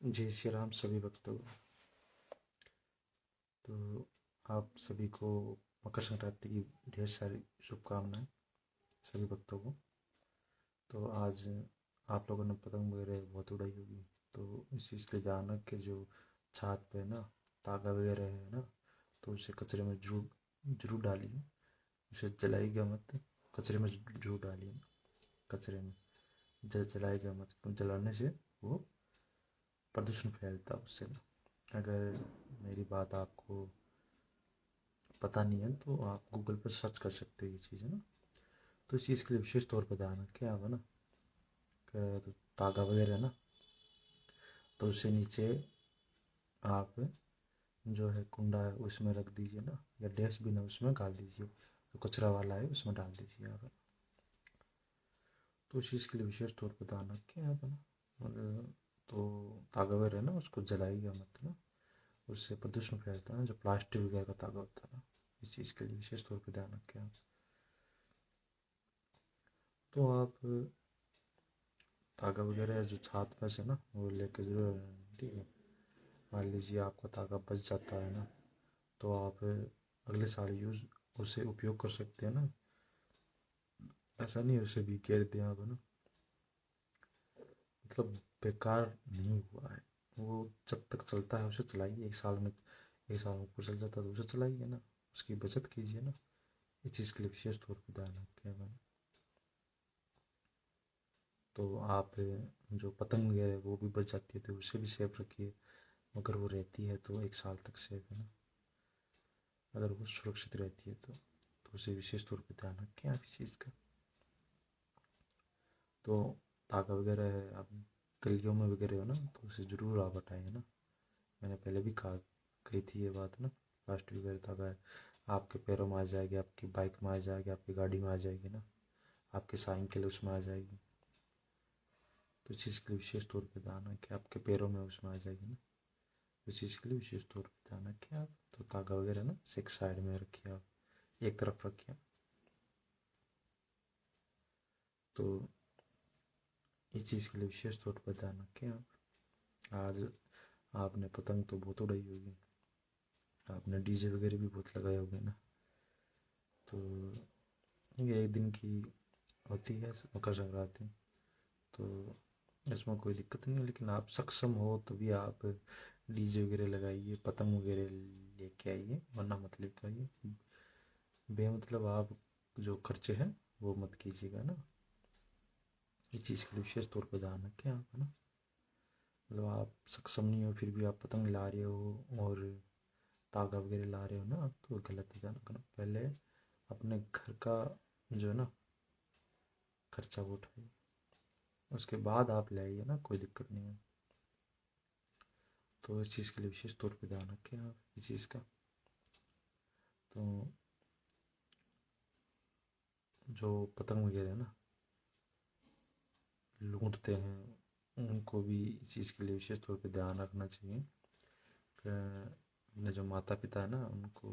जय श्री राम सभी भक्तों को। तो आप सभी को मकर संक्रांति की ढेर सारी शुभकामनाएं सभी भक्तों को। तो आज आप लोगों ने पतंग वगैरह बहुत उड़ाई होगी, तो इस चीज़ के ध्यान रख के जो छात पे ना तागा वगैरह है ना, तो उसे कचरे में जरूर डालिए। उसे जलाइएगा मत, कचरे में जरूर डालिए। कचरे में जलाइएगा मत, क्योंकि जलाने से वो प्रदूषण फैलता है उससे ना। अगर मेरी बात आपको पता नहीं है तो आप गूगल पर सर्च कर सकते हैं ये चीज़ है ना। तो इस चीज़ के लिए विशेष तौर पर ध्यान रखें आप है ना। तो तागा वगैरह है ना, तो उससे नीचे आप जो है कुंडा है उसमें रख दीजिए ना, या डस्टबिन है उसमें डाल दीजिए, जो कचरा वाला है उसमें डाल दीजिए आप। तो इस चीज़ के लिए विशेष तौर पर ध्यान रखें आप है ना। और तो तागा वगैरह है ना उसको जलाइएगा मत ना, उससे प्रदूषण फैलता है। जो प्लास्टिक वगैरह का तागा होता है ना, इस चीज़ के लिए विशेष तौर पर ध्यान रखें आप। तो आप तागा वगैरह जो छात में से ना वो लेके जरूर आना, ठीक है। मान लीजिए आपका तागा बच जाता है ना, तो आप अगले साल उसे उपयोग कर सकते हैं ना। ऐसा नहीं उसे भी घेर दें आप है ना, मतलब बेकार नहीं हुआ है वो। जब तक चलता है उसे चलाइए। एक साल में ऊपर चल जाता है तो उसे चलाइए ना, उसकी बचत कीजिए ना। इस चीज़ के लिए विशेष तौर पर ध्यान रखें मैंने। तो आप जो पतंग वगैरह है वो भी बच जाती है तो उसे भी सेफ रखिए। अगर वो रहती है तो एक साल तक सेफ है ना, अगर वो सुरक्षित रहती है तो उसे विशेष तौर पर ध्यान रखें आप इस चीज़ का। तो तागा वगैरह है आप गलियों में वगैरह हो ना, तो उसे ज़रूर आप हटाएँ ना। मैंने पहले भी कही थी ये बात ना। प्लास्टिक वगैरह तागा है आपके पैरों में आ जाएगी, आपकी बाइक में आ जाएगी, आपकी गाड़ी में आ जाएगी ना, आपकी साइकिल उसमें आ जाएगी। तो इस चीज़ के लिए विशेष तौर पर ध्यान रखें, आपके पैरों में उसमें आ जाएगी ना। इस चीज़ के लिए विशेष तौर पर ध्यान रखें आप। तो तागा वगैरह ना एक साइड में रखिए आप, एक तरफ रखिए। तो इस चीज़ के लिए विशेष तौर पर ध्यान रखें आप। आज आपने पतंग तो बहुत उड़ाई होगी, आपने डीजे वगैरह भी बहुत लगाए होंगे ना। तो ये एक दिन की होती है मकर संक्रांति, तो इसमें कोई दिक्कत नहीं है। लेकिन आप सक्षम हो तो भी आप डीजे वगैरह लगाइए, पतंग वगैरह लेके आइए, वरना मत लेके आइए। बेमतलब आप जो खर्चे हैं वो मत कीजिएगा ना। इस चीज़ के लिए विशेष तौर पर ध्यान रखें आप है ना। मतलब आप सक्षम नहीं हो फिर भी आप पतंग ला रहे हो और तागा वगैरह ला रहे हो ना, तो गलत है। ध्यान रखना, पहले अपने घर का जो है ना खर्चा वो उठाइए, उसके बाद आप ले आइए ना, कोई दिक्कत नहीं है। तो इस चीज़ के लिए विशेष तौर पर ध्यान रखें आप इस चीज़ का। तो जो पतंग वगैरह है ना लूटते हैं, उनको भी इस चीज़ के लिए विशेष तौर पर ध्यान रखना चाहिए कि अपने जो माता पिता है ना उनको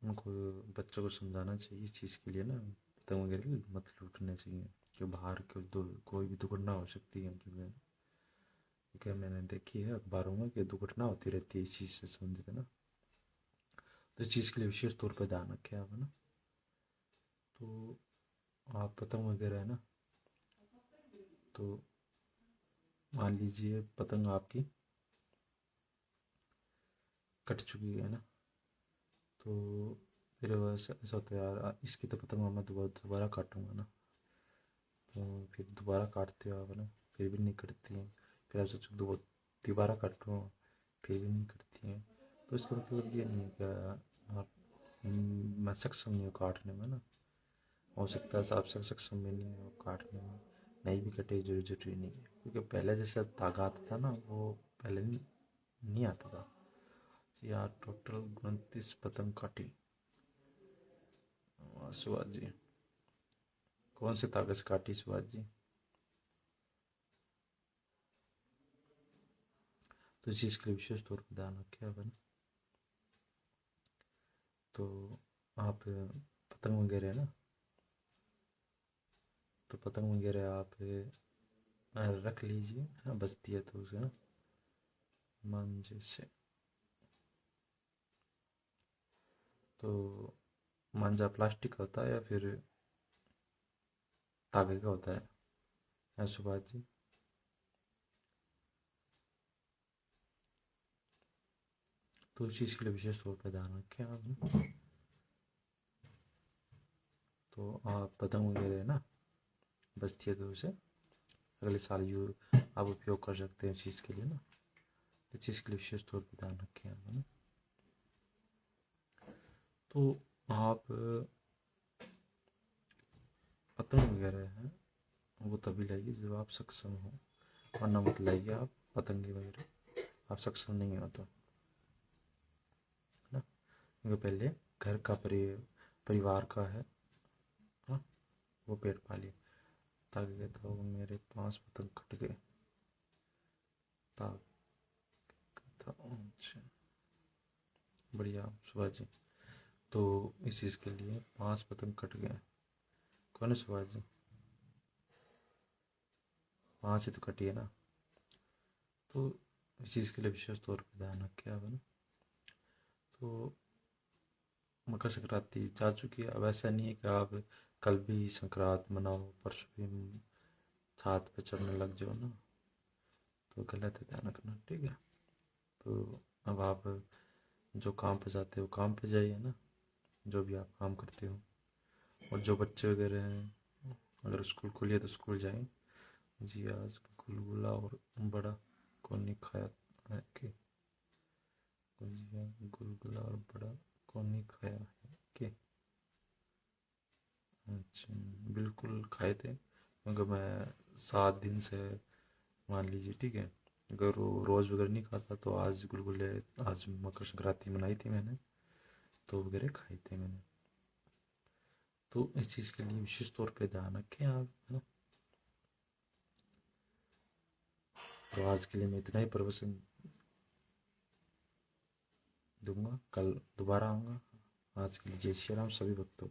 उनको बच्चों को समझाना चाहिए इस चीज़ के लिए ना, पतंग वगैरह मत लूटने चाहिए। कि बाहर कोई भी दुर्घटना हो सकती है उनकी वजह। क्या मैंने देखी है अखबारों में कि दुर्घटना होती रहती है इस चीज़ से संबंधित है ना। तो इस चीज़ के लिए विशेष तौर पर ध्यान रखें आप है ना। तो आप पतंग वगैरह है ना, तो मान लीजिए पतंग आपकी कट चुकी है ना, तो फिर ऐसा होता है यार इसकी तो पतंग मैं दोबारा काटूंगा ना। तो फिर दोबारा काटते हो आप है ना, फिर भी नहीं कटती हैं। फिर आप सोचो दोबारा काटूँ, फिर भी नहीं कटती हैं। तो इसका मतलब ये नहीं है कि आप मैं सक्षम नहीं हूँ काटने में ना। हो सकता है आप सक्षम में नहीं हो काटने में, नहीं भी कटे जरूरी नहीं है। क्योंकि पहले जैसा धागा आता था ना वो पहले नहीं आता था। यार टोटल 29 पतंग काटी सुभाष जी। कौन से धागे से काटी सुभाष जी? तो इस चीज़ के लिए विशेष तौर पर ध्यान रखें आप है ना। तो आप पतंग वगैरह है ना, तो पतंग वगैरह आप रख लीजिए, बचती है तो उसे ना मांझे से। तो मांझा प्लास्टिक का होता है या फिर तागे का होता है सुभाष जी? तो इस चीज़ के लिए विशेष तौर पर ध्यान रखें आप ना। तो आप पतंग वगैरह ना बचती है तो उसे अगले साल आप उपयोग कर सकते हैं इस चीज़ के लिए ना। तो इस चीज़ के लिए विशेष तौर पर ध्यान रखें आप ना। तो आप पतंग वगैरह हैं वो तभी लाइए जब आप सक्षम हो, वरना मत लाइए आप पतंगे वगैरह, आप सक्षम नहीं हो तो, है ना। क्योंकि पहले घर का परिवार का है ना, वो पेट पालिए। ताकि कहता हो मेरे 5 पतंग कट गए, ताक कहता अच्छा बढ़िया सुभाष जी। तो इस चीज़ के लिए 5 पतंग कट गए, कौन है सुभाष जी? 5 ही तो कटी है ना। तो इस चीज़ के लिए विशेष तौर पर ध्यान रखें आप, है ना। तो मकर संक्रांति जा चुकी है, अब ऐसा नहीं है कि आप कल भी संक्रांत मनाओ, परसों भी छात पे चढ़ने लग जाओ ना, तो गलत है, ध्यान रखना, ठीक है। तो अब आप जो काम पे जाते हो काम पे जाइए ना, जो भी आप काम करते हो। और जो बच्चे वगैरह हैं अगर स्कूल खुली है तो स्कूल जाएं। जी आज गुलगुला और बड़ा कौन नहीं खाया है कि? गुजिया गुलगुला और बड़ा कौन नहीं खाया है कि? अच्छा बिल्कुल खाए थे, क्योंकि मैं 7 दिन से मान लीजिए, ठीक है, अगर रोज़ वगैरह नहीं खाता तो आज गुलगुले, आज मकर संक्रांति मनाई थी मैंने, तो वगैरह खाए थे मैंने। तो इस चीज़ के लिए विशेष तौर पे ध्यान रखें आप, है ना। तो आज के लिए मैं इतना ही प्रवचन दूंगा, कल दोबारा आऊँगा। आज के लिए जय श्री राम सभी भक्तों।